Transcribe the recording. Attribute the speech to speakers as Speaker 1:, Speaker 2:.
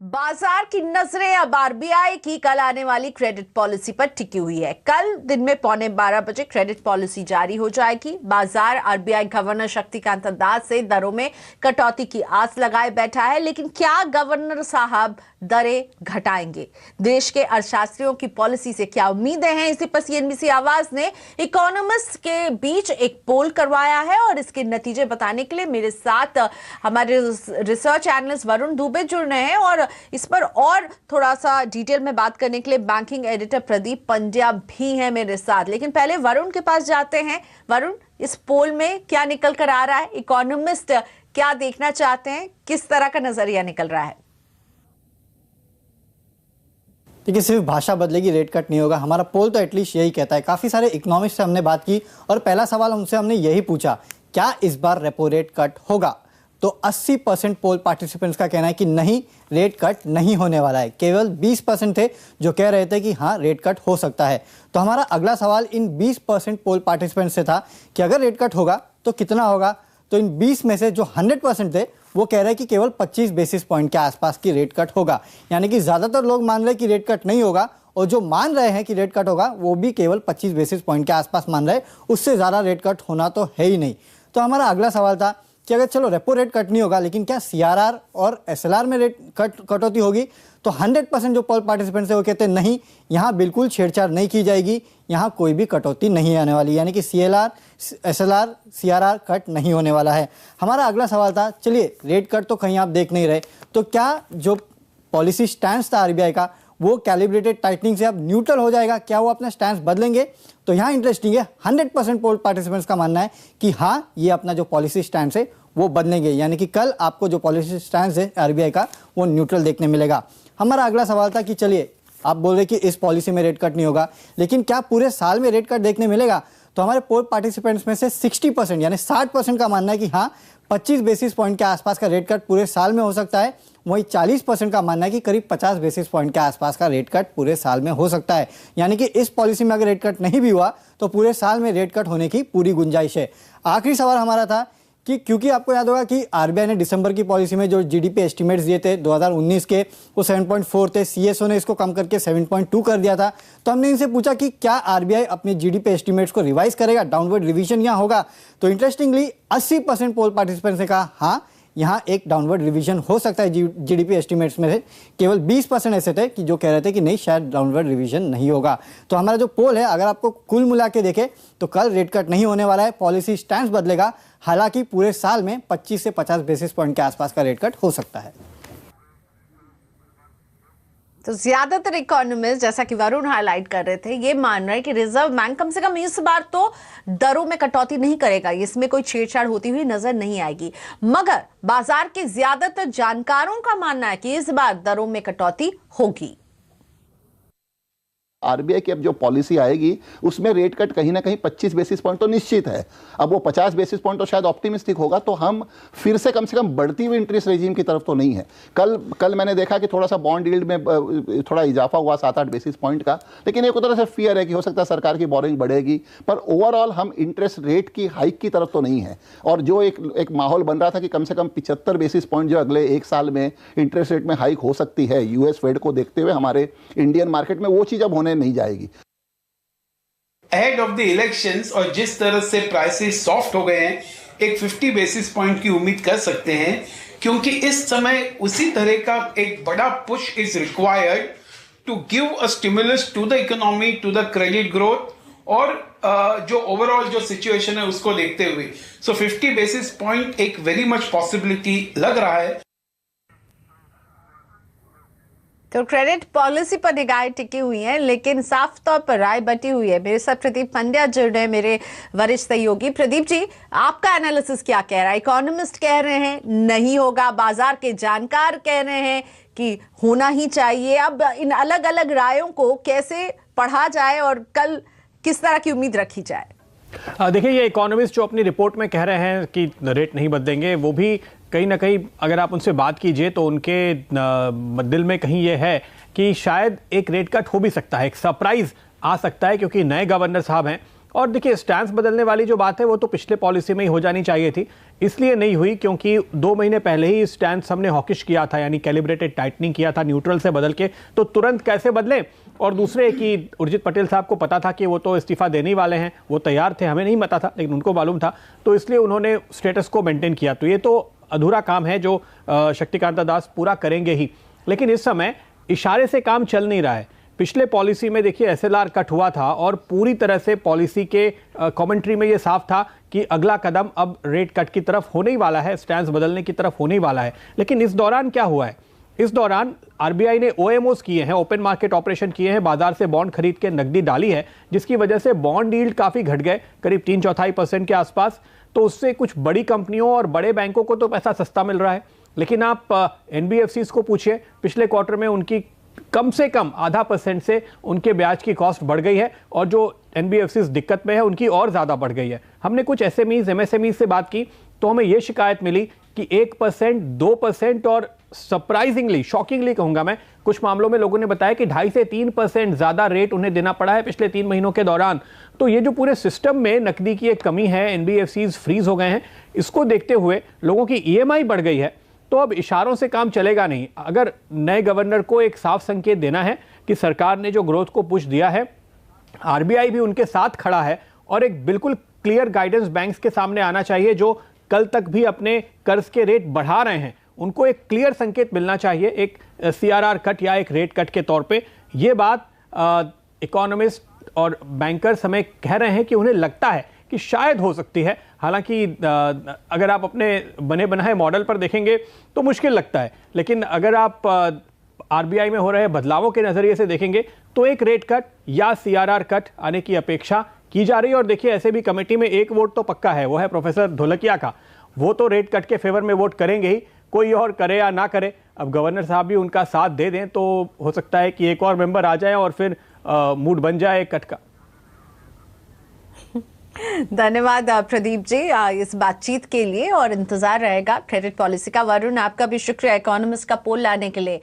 Speaker 1: बाजार की नजरें अब आरबीआई की कल आने वाली क्रेडिट पॉलिसी पर टिकी हुई है। कल दिन में 11:15 क्रेडिट पॉलिसी जारी हो जाएगी। बाजार आरबीआई गवर्नर शक्तिकांत दास से दरों में कटौती की आस लगाए बैठा है, लेकिन क्या गवर्नर साहब दरें घटाएंगे? देश के अर्थशास्त्रियों की पॉलिसी से क्या उम्मीदें हैं? इसी पर सीएनबीसी आवाज ने इकोनॉमिस्ट के बीच एक पोल करवाया है और इसके नतीजे बताने के लिए मेरे साथ हमारे रिसर्च एनालिस्ट वरुण दुबे जुड़ रहे हैं और इस पर और थोड़ा सा डिटेल में बात करने के लिए बैंकिंग एडिटर प्रदीप पंड्या भी हैं मेरे साथ। लेकिन पहले वरुण के पास जाते हैं। वरुण, इस पोल में क्या निकल कर आ रहा है? इकोनॉमिस्ट क्या देखना चाहते हैं? किस तरह का नजरिया निकल रहा है?
Speaker 2: देखिए, सिर्फ भाषा बदलेगी, रेट कट नहीं होगा। हमारा पोल तो एटलीस्ट यही कहता है। काफ़ी सारे इकोनॉमिस्ट से हमने बात की और पहला सवाल उनसे हमने यही पूछा, क्या इस बार रेपो रेट कट होगा? तो 80% पोल पार्टिसिपेंट्स का कहना है कि नहीं, रेट कट नहीं होने वाला है। केवल 20% थे जो कह रहे थे कि हाँ, रेट कट हो सकता है। तो हमारा अगला सवाल इन 20% पोल पार्टिसिपेंट्स से था कि अगर रेट कट होगा तो कितना होगा? तो इन 20 में से जो 100% थे वो कह रहे हैं कि केवल 25 बेसिस पॉइंट के आसपास की रेट कट होगा। यानी कि ज़्यादातर लोग मान रहे हैं कि रेट कट नहीं होगा और जो मान रहे हैं कि रेट कट होगा वो भी केवल 25 बेसिस पॉइंट के आसपास मान रहे हैं। उससे ज़्यादा रेट कट होना तो है ही नहीं। तो हमारा अगला सवाल था कि अगर चलो रेपो रेट कट नहीं होगा, लेकिन क्या सीआरआर और एसएलआर में रेट कटौती होगी? तो 100% जो पोल पार्टिसिपेंट्स है वो कहते हैं नहीं, यहाँ बिल्कुल छेड़छाड़ नहीं की जाएगी, यहाँ कोई भी कटौती नहीं आने वाली। यानी कि सीएलआर, एसएलआर, सीआरआर कट नहीं होने वाला है। हमारा अगला सवाल था, चलिए रेट कट तो कहीं आप देख नहीं रहे, तो क्या जो पॉलिसी स्टैंड था आरबीआई का वो कैलिब्रेटेड टाइटनिंग से अब न्यूट्रल हो जाएगा? क्या वो अपना स्टैंड बदलेंगे? तो यहाँ इंटरेस्टिंग है, 100% पोल पार्टिसिपेंट्स का मानना है कि हाँ, ये अपना जो पॉलिसी स्टैंड है वो बदलेंगे। यानी कि कल आपको जो पॉलिसी स्टैंड है आरबीआई का वो न्यूट्रल देखने मिलेगा। हमारा अगला सवाल था कि चलिए आप बोल रहे कि इस पॉलिसी में रेट कट नहीं होगा, लेकिन क्या पूरे साल में रेट कट देखने मिलेगा? तो हमारे पोल पार्टिसिपेंट्स में से 60% यानी 60% का मानना है कि हाँ, 25 बेसिस पॉइंट के आसपास का रेट कट पूरे साल में हो सकता है। वहीं 40% का मानना है कि करीब 50 बेसिस पॉइंट के आसपास का रेट कट पूरे साल में हो सकता है। यानी कि इस पॉलिसी में अगर रेट कट नहीं भी हुआ तो पूरे साल में रेट कट होने की पूरी गुंजाइश है। आखिरी सवाल हमारा था कि क्योंकि आपको याद होगा कि आरबीआई ने दिसंबर की पॉलिसी में जो जीडीपी एस्टिमेट्स दिए थे 2019 के, वो 7.4 थे। सीएसओ ने इसको कम करके 7.2 कर दिया था। तो हमने इनसे पूछा कि क्या आरबीआई अपने जीडीपी एस्टिमेट्स को रिवाइज करेगा, डाउनवर्ड रिवीजन यहाँ होगा? तो इंटरेस्टिंगली 80% पोल पार्टिसिपेंट्स ने कहा हाँ, यहाँ एक डाउनवर्ड रिवीजन हो सकता है जीडीपी एस्टिमेट्स में से। केवल 20% ऐसे थे कि जो कह रहे थे कि नहीं, शायद डाउनवर्ड रिवीजन नहीं होगा। तो हमारा जो पोल है, अगर आपको कुल मिला के देखें तो कल रेट कट नहीं होने वाला है, पॉलिसी स्टैंड बदलेगा। हालांकि पूरे साल में 25 से 50 बेसिस पॉइंट के आसपास का रेट कट हो सकता है।
Speaker 1: तो ज्यादातर इकोनॉमिस्ट, जैसा कि वरुण हाईलाइट कर रहे थे, ये मान रहे हैं कि रिजर्व बैंक कम से कम इस बार तो दरों में कटौती नहीं करेगा, इसमें कोई छेड़छाड़ होती हुई नजर नहीं आएगी। मगर बाजार के ज्यादातर जानकारों का मानना है कि इस बार दरों में कटौती होगी।
Speaker 3: आरबीआई की अब जो पॉलिसी आएगी उसमें रेट कट कहीं ना कहीं 25 बेसिस पॉइंट तो निश्चित है। अब वो 50 बेसिस पॉइंट तो शायद ऑप्टिमिस्टिक होगा, तो हम फिर से कम बढ़ती हुई इंटरेस्ट रेजिम की तरफ तो नहीं है। कल मैंने देखा कि थोड़ा सा बॉन्ड यील्ड में थोड़ा इजाफा हुआ 7-8 बेसिस पॉइंट का, लेकिन एक तरह से फियर है कि हो सकता है सरकार की बोरिंग बढ़ेगी, पर ओवरऑल हम इंटरेस्ट रेट की हाइक की तरफ तो नहीं है। और जो एक माहौल बन रहा था कि कम से कम 75 बेसिस पॉइंट जो अगले एक साल में इंटरेस्ट रेट में हाइक हो सकती है यूएस फेड को देखते हुए हमारे इंडियन मार्केट में, वो चीज़ अब नहीं जाएगी।
Speaker 4: अहेड ऑफ द इलेक्शंस और जिस तरह से प्राइसेस सॉफ्ट हो गए हैं, एक 50 बेसिस पॉइंट की उम्मीद कर सकते हैं, क्योंकि इस समय उसी तरह का एक बड़ा push is required to give a stimulus to the economy, to the credit growth और जो ओवरऑल जो सिचुएशन है उसको देखते हुए। सो 50 बेसिस पॉइंट एक वेरी मच पॉसिबिलिटी लग रहा है।
Speaker 1: तो क्रेडिट पॉलिसी पर निगाहें टिकी हुई हैं, लेकिन साफ तौर पर राय बटी हुई है। मेरे साथ प्रदीप पंड्या जुड़ रहे हैं, मेरे वरिष्ठ सहयोगी। प्रदीप जी, आपका एनालिसिस क्या कह रहा है? इकोनॉमिस्ट कह रहे हैं नहीं होगा, बाजार के जानकार कह रहे हैं कि होना ही चाहिए। अब इन अलग अलग रायों को कैसे पढ़ा जाए और कल किस तरह की उम्मीद रखी जाए?
Speaker 5: देखिए, ये इकोनॉमिस्ट जो अपनी रिपोर्ट में कह रहे हैं कि रेट नहीं बदलेंगे, वो भी कहीं ना कहीं अगर आप उनसे बात कीजिए तो उनके दिल में कहीं ये है कि शायद एक रेट कट हो भी सकता है, एक सरप्राइज आ सकता है, क्योंकि नए गवर्नर साहब हैं और देखिए स्टैंस बदलने वाली जो बात है वो तो पिछले पॉलिसी में ही हो जानी चाहिए थी, इसलिए नहीं हुई क्योंकि 2 महीने पहले ही स्टैंस हमने हॉकिश किया था, यानी कैलिब्रेटेड टाइटनिंग किया था न्यूट्रल से बदल के। तो तुरंत कैसे बदले? और दूसरे कि उर्जित पटेल साहब को पता था कि वो तो इस्तीफा देने ही वाले हैं, वो तैयार थे, हमें नहीं पता था लेकिन उनको मालूम था, तो इसलिए उन्होंने स्टेटस को मेंटेन किया। तो ये तो अधूरा काम है जो शक्तिकांता दास पूरा करेंगे ही, लेकिन इस समय इशारे से काम चल नहीं रहा है। पिछले पॉलिसी में देखिए SLR कट हुआ था और पूरी तरह से पॉलिसी के कमेंट्री में ये साफ था कि अगला कदम अब रेट कट की तरफ होने ही वाला है, स्टैंस बदलने की तरफ होने ही वाला है। लेकिन इस दौरान क्या हुआ है? इस दौरान RBI ने OMOs किए हैं, ओपन मार्केट ऑपरेशन किए हैं, बाजार से बॉन्ड खरीद के नकदी डाली है, जिसकी वजह से बॉन्ड यील्ड काफी घट गए, करीब 3/4% के आसपास। तो उससे कुछ बड़ी कंपनियों और बड़े बैंकों को तो पैसा सस्ता मिल रहा है, लेकिन आप NBFCs को पूछिए, पिछले क्वार्टर में उनकी कम से कम 0.5% से उनके ब्याज की कॉस्ट बढ़ गई है, और जो NBFCs दिक्कत में है उनकी और ज्यादा बढ़ गई है। हमने कुछ SMEs MSMEs से बात की तो हमें यह शिकायत मिली कि 1%, 2% और सरप्राइजिंगली, शॉकिंगली कहूंगा मैं, कुछ मामलों में लोगों ने बताया कि 2.5 से 3% ज्यादा रेट उन्हें देना पड़ा है पिछले 3 महीनों के दौरान। तो ये जो पूरे सिस्टम में नकदी की एक कमी है, NBFCs फ्रीज हो गए हैं, इसको देखते हुए लोगों की EMI बढ़ गई है। तो अब इशारों से काम चलेगा नहीं। अगर नए गवर्नर को एक साफ संकेत देना है कि सरकार ने जो ग्रोथ को पुश दिया है, RBI भी उनके साथ खड़ा है, और एक बिल्कुल क्लियर गाइडेंस बैंक्स के सामने आना चाहिए जो कल तक भी अपने कर्ज के रेट बढ़ा रहे हैं, उनको एक क्लियर संकेत मिलना चाहिए, एक CRR कट या एक रेट कट के तौर पे। ये बात इकोनॉमिस्ट और बैंकर्स हमें कह रहे हैं कि उन्हें लगता है कि शायद हो सकती है। हालांकि अगर आप अपने बने बनाए मॉडल पर देखेंगे तो मुश्किल लगता है, लेकिन अगर आप RBI में हो रहे बदलावों के नजरिए से देखेंगे तो एक रेट कट या CRR कट आने की अपेक्षा की जा रही है। और देखिए ऐसे भी कमेटी में एक वोट तो पक्का है, वो है प्रोफेसर ढोलकिया का। वो तो रेट कट के फेवर में वोट करेंगे ही, कोई और करे या ना करे। अब गवर्नर साहब भी उनका साथ दे दें तो हो सकता है कि एक और मेंबर आ जाए और फिर मूड बन जाए कट का।
Speaker 1: धन्यवाद प्रदीप जी इस बातचीत के लिए, और इंतजार रहेगा क्रेडिट पॉलिसी का। वरुण, आपका भी शुक्रिया इकोनॉमिस्ट का पोल लाने के लिए।